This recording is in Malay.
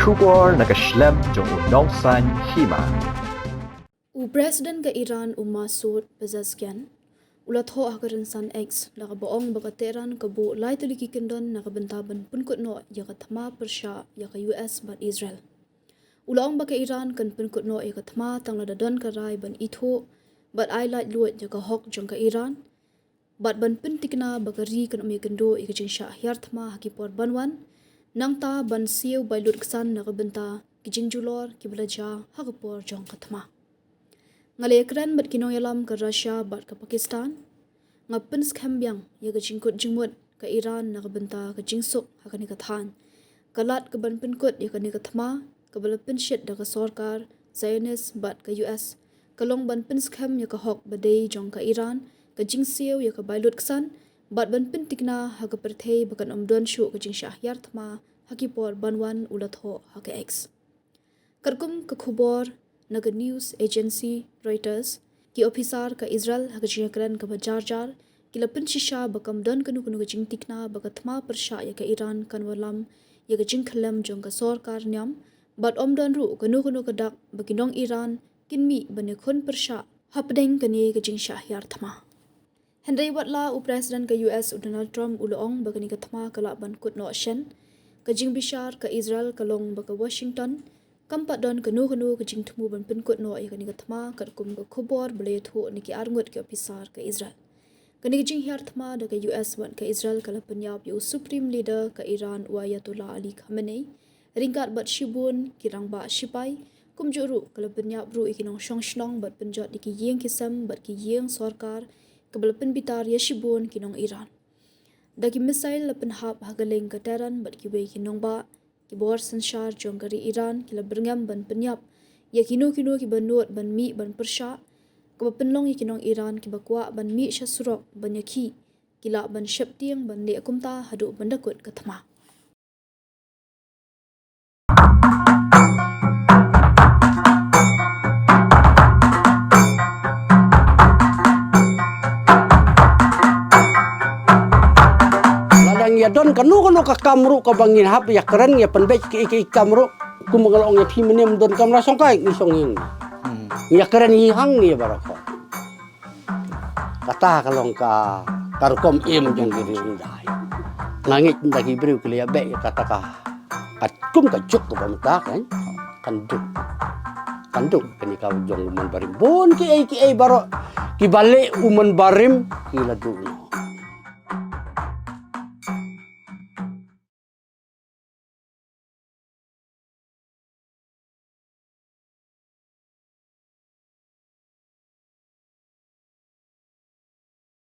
Kubor nakaslem jong unong san hima. Presiden ke Iran Masud Pezeshkian ulatho hakarin san X nakabaong bakateran kabu lai tuliki kendon nakabentaban punkut no yaka thama persha yaka US bat Israel. Ulaong baka Iran kan punkut no yaka thama tangla dadon karai ban itho bat ai lai luat yaka hok jong ka Iran bat ban pentikna bakari kan umikendo yaka jingsha hyar thama hakipor banwan nang ta ban siu bai lut ksan nakabenta kijing julor kiblaja hakapor jong ka thama. Ngalay keren bat kinong yalam ke Russia bat ke Pakistan ngapen skambyang ya ke jingkut jingmut ke Iran nak benta ke jingsuk hakani ke than kalat ke ban penkut ya ke ni ke thma ke bala penshit da ke sarkar Zionist bat ke US kalong ban pen skam ya ke hok badai jong ke Iran ke jingsiu ya ke bailut kesan bat ban pentikna ha ke perthei bakan omdon shu ke jingsha yar thma hakipor banwan ulatho ha ke X karkum ke khubor naga news agency Reuters ki officer ka Israel hagajiyakran ka bajar ki lapin shisha bakam don kanu jing tikna bakathma persha ya ka Iran kanwalam ya ka jing khalam jong ka sarkar nyam bat omdon ru kanu ka dak bakinong Iran kinmi bane khon persha hapdeng kani ka jing shah yar thama Henry Watla President ka US Donald Trump ulong bakani ka thama kala ban kut no shen ka jing bishar ka Israel kalong baka Washington kampat don kanu ke jing thumu ban penkut no ya kani thma karkum ko khubor ble thu niki arngut ke officer ke Israel kani jing hyar thma da ke US ban ke Israel kala penyap yu supreme leader ke Iran Ayatollah Ali Khamenei ringkat bat shibun kirang ba shipai kum juru kala penyap ru ikinong shongshnong bat penjot diki yeng kisam bat ki yeng sarkar ke bal penbitar ya shibun kinong Iran daki misail la penhap hagaleng ke teran bat ki we kinong ba kibor sanshar jongkari Iran kila berngam ban penyap ya kino ki banut ban mi ban persha ke penlong kinong Iran ki bakwa ban mi shasurok ban yaki kila ban shaptiang ban le kumta hadu bandakut kathma ya don kanu ka kamru ka bangin hap ya keren ya penbek ki kamru ku mengalong ya piminem don kamra songkai ni songin ya keren yi hang ni barako kata kalong ka tarkom im jang diri undai langit ndaki briu kli ya be ya kata ka kum ka juk ka bamta kanduk kani ka jong man barim bon ki ai baro ki bale uman barim ki ladu